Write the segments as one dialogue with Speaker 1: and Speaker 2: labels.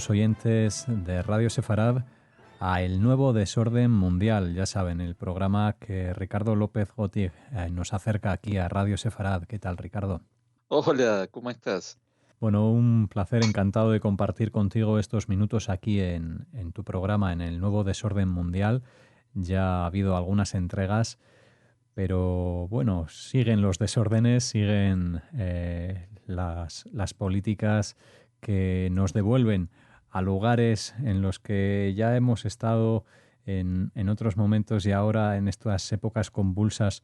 Speaker 1: los oyentes de Radio Sefarad a El Nuevo Desorden Mundial. Ya saben, el programa que Ricardo López Gotig nos acerca aquí a Radio Sefarad. ¿Qué tal, Ricardo?
Speaker 2: Hola, ¿cómo estás?
Speaker 1: Bueno, un placer, encantado de compartir contigo estos minutos aquí en tu programa, en El Nuevo Desorden Mundial. Ya ha habido algunas entregas, pero bueno, siguen los desórdenes, siguen las políticas que nos devuelven a lugares en los que ya hemos estado en otros momentos, y ahora en estas épocas convulsas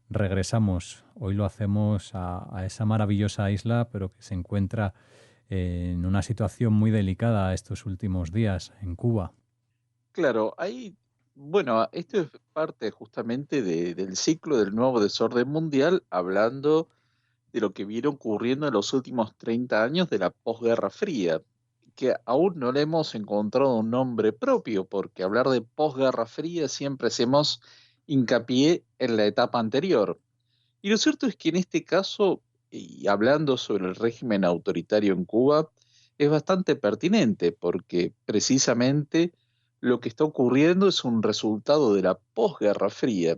Speaker 1: regresamos. Hoy lo hacemos a esa maravillosa isla, pero que se encuentra en una situación muy delicada estos últimos días, en Cuba.
Speaker 2: Claro, bueno, esto es parte justamente del ciclo del nuevo desorden mundial, hablando de lo que viene ocurriendo en los últimos 30 años de la posguerra fría, que aún no le hemos encontrado un nombre propio, porque hablar de posguerra fría siempre hacemos hincapié en la etapa anterior. Y lo cierto es que en este caso, y hablando sobre el régimen autoritario en Cuba, es bastante pertinente porque precisamente lo que está ocurriendo es un resultado de la posguerra fría.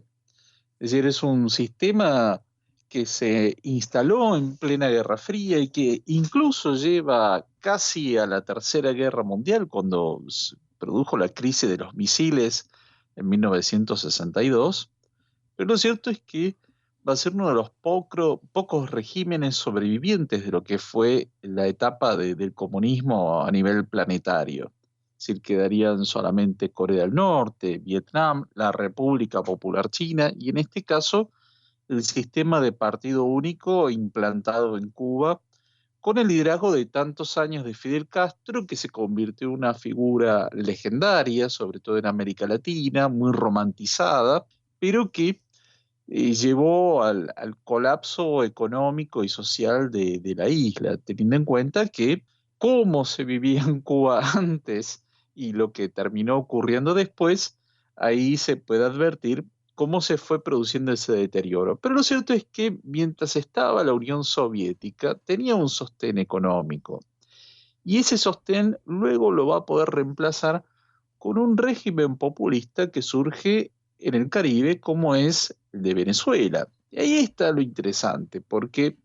Speaker 2: Es decir, es un sistema que se instaló en plena Guerra Fría y que incluso lleva casi a la Tercera Guerra Mundial, cuando se produjo la crisis de los misiles en 1962. Pero lo cierto es que va a ser uno de los pocos regímenes sobrevivientes de lo que fue la etapa del comunismo a nivel planetario. Es decir, quedarían solamente Corea del Norte, Vietnam, la República Popular China y en este caso el sistema de partido único implantado en Cuba con el liderazgo de tantos años de Fidel Castro, que se convirtió en una figura legendaria, sobre todo en América Latina, muy romantizada, pero que llevó al colapso económico y social de la isla, teniendo en cuenta que cómo se vivía en Cuba antes y lo que terminó ocurriendo después, ahí se puede advertir cómo se fue produciendo ese deterioro. Pero lo cierto es que mientras estaba la Unión Soviética, tenía un sostén económico. Y ese sostén luego lo va a poder reemplazar con un régimen populista que surge en el Caribe, como es el de Venezuela. Y ahí está lo interesante, porque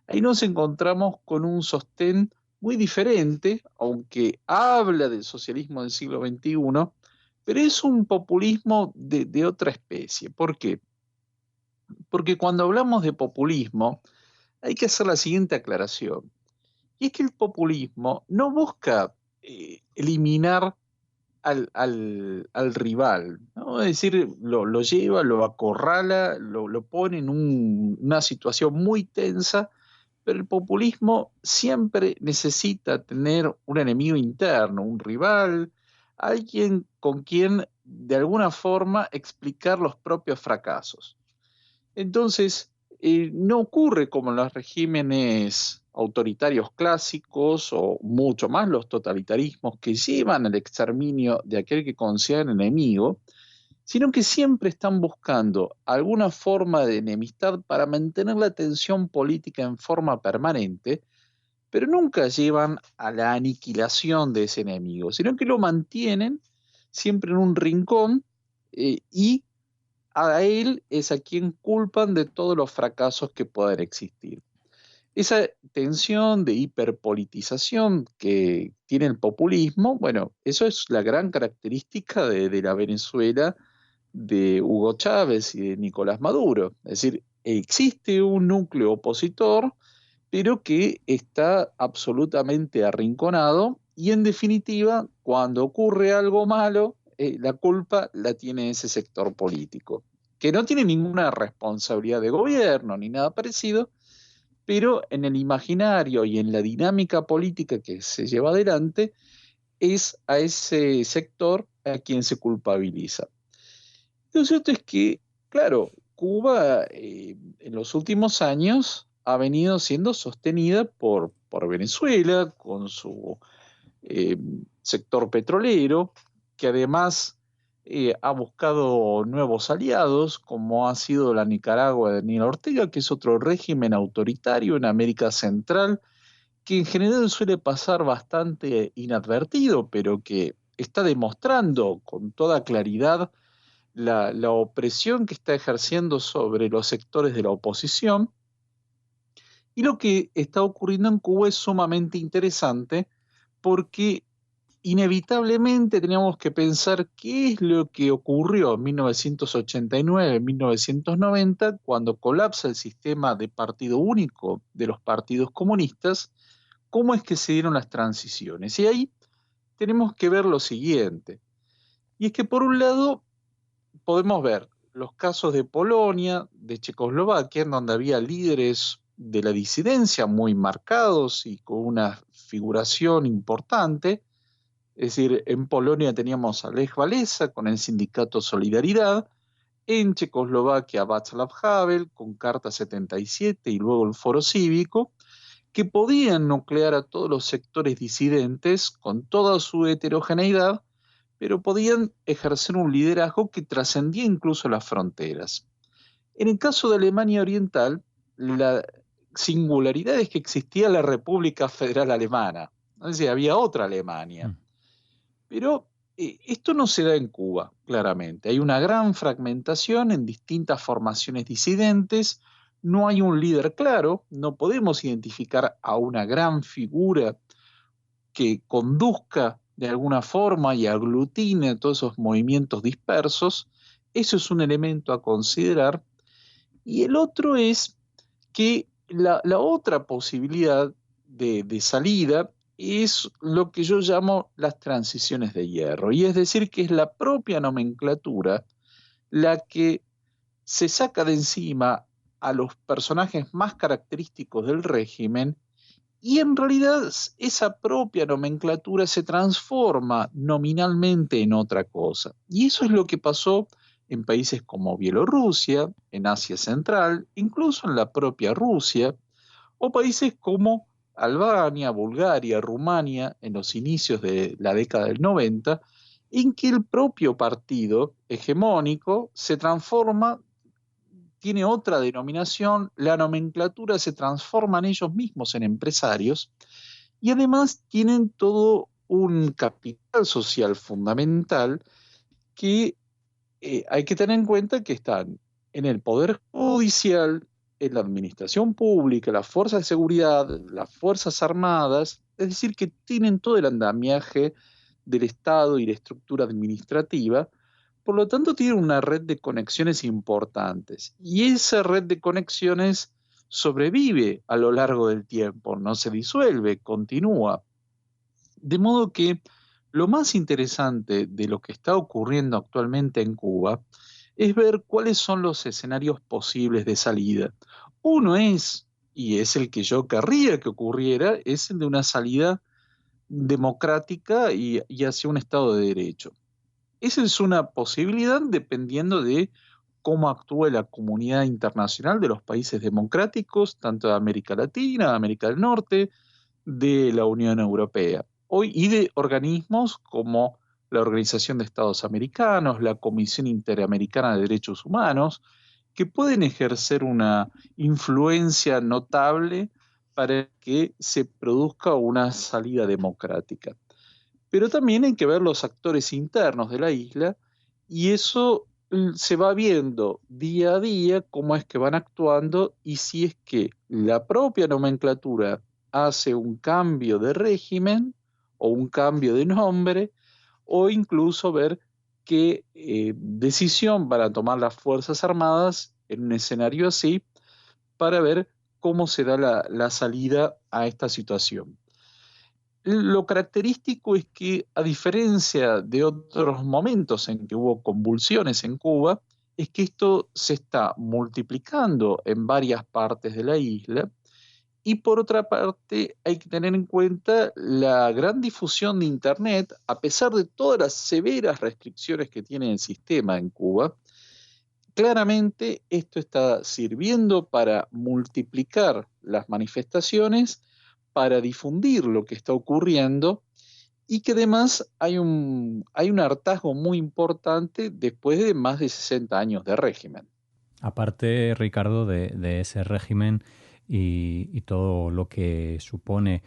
Speaker 2: ahí nos encontramos con un sostén muy diferente, aunque habla del socialismo del siglo XXI, pero es un populismo de otra especie. ¿Por qué? Porque cuando hablamos de populismo, hay que hacer la siguiente aclaración. Y es que el populismo no busca eliminar al rival, ¿no? Es decir, lo lleva, lo acorrala, lo pone en una situación muy tensa, pero el populismo siempre necesita tener un enemigo interno, un rival, alguien con quien de alguna forma explicar los propios fracasos. Entonces, no ocurre como en los regímenes autoritarios clásicos o mucho más los totalitarismos que llevan al exterminio de aquel que consideran enemigo, sino que siempre están buscando alguna forma de enemistad para mantener la tensión política en forma permanente, pero nunca llevan a la aniquilación de ese enemigo, sino que lo mantienen siempre en un rincón y a él es a quien culpan de todos los fracasos que puedan existir. Esa tensión de hiperpolitización que tiene el populismo, bueno, eso es la gran característica de la Venezuela de Hugo Chávez y de Nicolás Maduro. Es decir, existe un núcleo opositor, pero que está absolutamente arrinconado y en definitiva, cuando ocurre algo malo, la culpa la tiene ese sector político, que no tiene ninguna responsabilidad de gobierno ni nada parecido, pero en el imaginario y en la dinámica política que se lleva adelante, es a ese sector a quien se culpabiliza. Lo cierto es que, claro, Cuba en los últimos años ha venido siendo sostenida por Venezuela con su eh, sector petrolero, que además ha buscado nuevos aliados, como ha sido la Nicaragua de Daniel Ortega, que es otro régimen autoritario en América Central que en general suele pasar bastante inadvertido, pero que está demostrando con toda claridad la opresión que está ejerciendo sobre los sectores de la oposición. Y lo que está ocurriendo en Cuba es sumamente interesante porque inevitablemente teníamos que pensar qué es lo que ocurrió en 1989, 1990, cuando colapsa el sistema de partido único de los partidos comunistas, cómo es que se dieron las transiciones. Y ahí tenemos que ver lo siguiente. Y es que por un lado podemos ver los casos de Polonia, de Checoslovaquia, en donde había líderes de la disidencia muy marcados y con una figuración importante. Es decir, en Polonia teníamos a Lech Walesa con el sindicato Solidaridad, en Checoslovaquia Václav Havel con Carta 77 y luego el Foro Cívico, que podían nuclear a todos los sectores disidentes con toda su heterogeneidad, pero podían ejercer un liderazgo que trascendía incluso las fronteras. En el caso de Alemania Oriental, la singularidad es que existía la República Federal Alemana, es decir, había otra Alemania. Pero esto no se da en Cuba, claramente. Hay una gran fragmentación en distintas formaciones disidentes, no hay un líder claro, no podemos identificar a una gran figura que conduzca de alguna forma y aglutine todos esos movimientos dispersos. Eso es un elemento a considerar. Y el otro es que la otra posibilidad de salida es lo que yo llamo las transiciones de hierro, y es decir, que es la propia nomenclatura la que se saca de encima a los personajes más característicos del régimen y en realidad esa propia nomenclatura se transforma nominalmente en otra cosa. Y eso es lo que pasó en países como Bielorrusia, en Asia Central, incluso en la propia Rusia, o países como Albania, Bulgaria, Rumania, en los inicios de la década del 90, en que el propio partido hegemónico se transforma, tiene otra denominación, la nomenclatura se transforman ellos mismos en empresarios y además tienen todo un capital social fundamental que hay que tener en cuenta que están en el poder judicial, en la administración pública, las fuerzas de seguridad, las fuerzas armadas, es decir, que tienen todo el andamiaje del Estado y la estructura administrativa. Por lo tanto, tienen una red de conexiones importantes y esa red de conexiones sobrevive a lo largo del tiempo, no se disuelve, continúa. De modo que lo más interesante de lo que está ocurriendo actualmente en Cuba es ver cuáles son los escenarios posibles de salida. Uno es, y es el que yo querría que ocurriera, es el de una salida democrática y hacia un Estado de Derecho. Esa es una posibilidad dependiendo de cómo actúe la comunidad internacional de los países democráticos, tanto de América Latina, de América del Norte, de la Unión Europea, hoy y de organismos como la Organización de Estados Americanos, la Comisión Interamericana de Derechos Humanos, que pueden ejercer una influencia notable para que se produzca una salida democrática. Pero también hay que ver los actores internos de la isla y eso se va viendo día a día cómo es que van actuando y si es que la propia nomenclatura hace un cambio de régimen o un cambio de nombre o incluso ver qué decisión van a tomar las Fuerzas Armadas en un escenario así para ver cómo se da la salida a esta situación. Lo característico es que, a diferencia de otros momentos en que hubo convulsiones en Cuba, es que esto se está multiplicando en varias partes de la isla y por otra parte hay que tener en cuenta la gran difusión de Internet, a pesar de todas las severas restricciones que tiene el sistema en Cuba. Claramente esto está sirviendo para multiplicar las manifestaciones, para difundir lo que está ocurriendo y que además hay un hartazgo muy importante después de más de 60 años de régimen.
Speaker 1: Aparte, Ricardo, de ese régimen, y todo lo que supone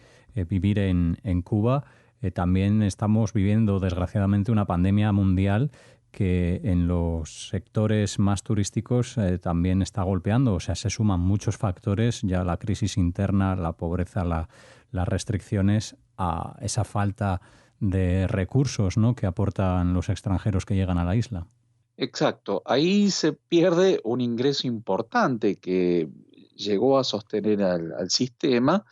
Speaker 1: vivir en Cuba, también estamos viviendo desgraciadamente una pandemia mundial que en los sectores más turísticos también está golpeando. O sea, se suman muchos factores, ya la crisis interna, la pobreza, las restricciones, a esa falta de recursos, ¿no?, que aportan los extranjeros que llegan a la isla.
Speaker 2: Exacto, ahí se pierde un ingreso importante que llegó a sostener al sistema,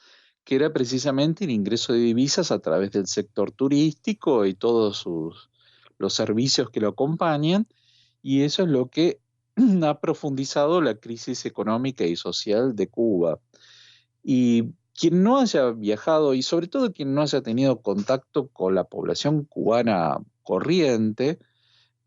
Speaker 2: que era precisamente el ingreso de divisas a través del sector turístico y todos los servicios que lo acompañan, y eso es lo que ha profundizado la crisis económica y social de Cuba. Y quien no haya viajado, y sobre todo quien no haya tenido contacto con la población cubana corriente,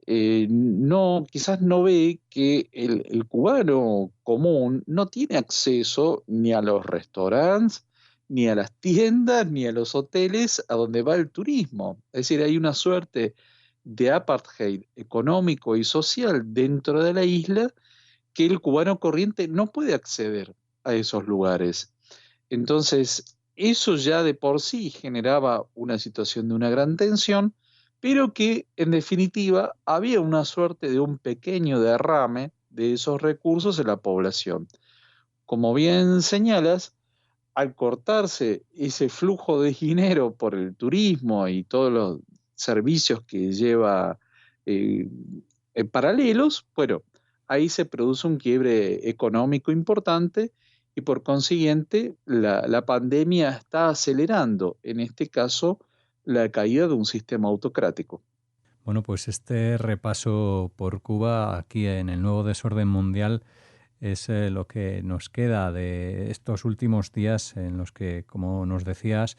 Speaker 2: no, quizás no ve que el cubano común no tiene acceso ni a los restaurantes, ni a las tiendas, ni a los hoteles a donde va el turismo. Es decir, hay una suerte de apartheid económico y social dentro de la isla que el cubano corriente no puede acceder a esos lugares. Entonces, eso ya de por sí generaba una situación de una gran tensión, pero que en definitiva había una suerte de un pequeño derrame de esos recursos en la población. Como bien señalas, al cortarse ese flujo de dinero por el turismo y todos los servicios que lleva eh, en paralelos, bueno, ahí se produce un quiebre económico importante y por consiguiente la pandemia está acelerando, en este caso, la caída de un sistema autocrático.
Speaker 1: Bueno, pues este repaso por Cuba aquí en el nuevo desorden mundial es lo que nos queda de estos últimos días en los que, como nos decías,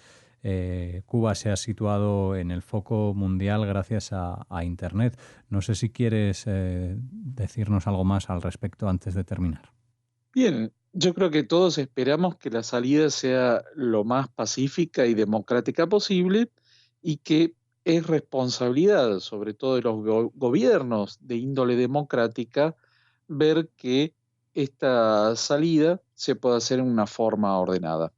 Speaker 1: Cuba se ha situado en el foco mundial gracias a Internet. No sé si quieres decirnos algo más al respecto antes de terminar.
Speaker 2: Bien, yo creo que todos esperamos que la salida sea lo más pacífica y democrática posible y que es responsabilidad, sobre todo de los gobiernos de índole democrática, ver que esta salida se pueda hacer en una forma ordenada.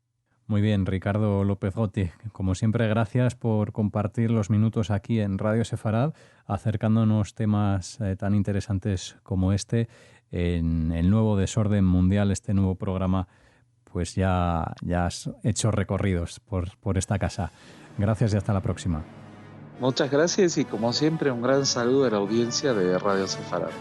Speaker 1: Muy bien, Ricardo López Gotti. Como siempre, gracias por compartir los minutos aquí en Radio Sefarad, acercándonos temas tan interesantes como este en el nuevo desorden mundial, este nuevo programa. Pues ya has hecho recorridos por esta casa. Gracias y hasta la próxima.
Speaker 2: Muchas gracias y como siempre un gran saludo a la audiencia de Radio Sefarad.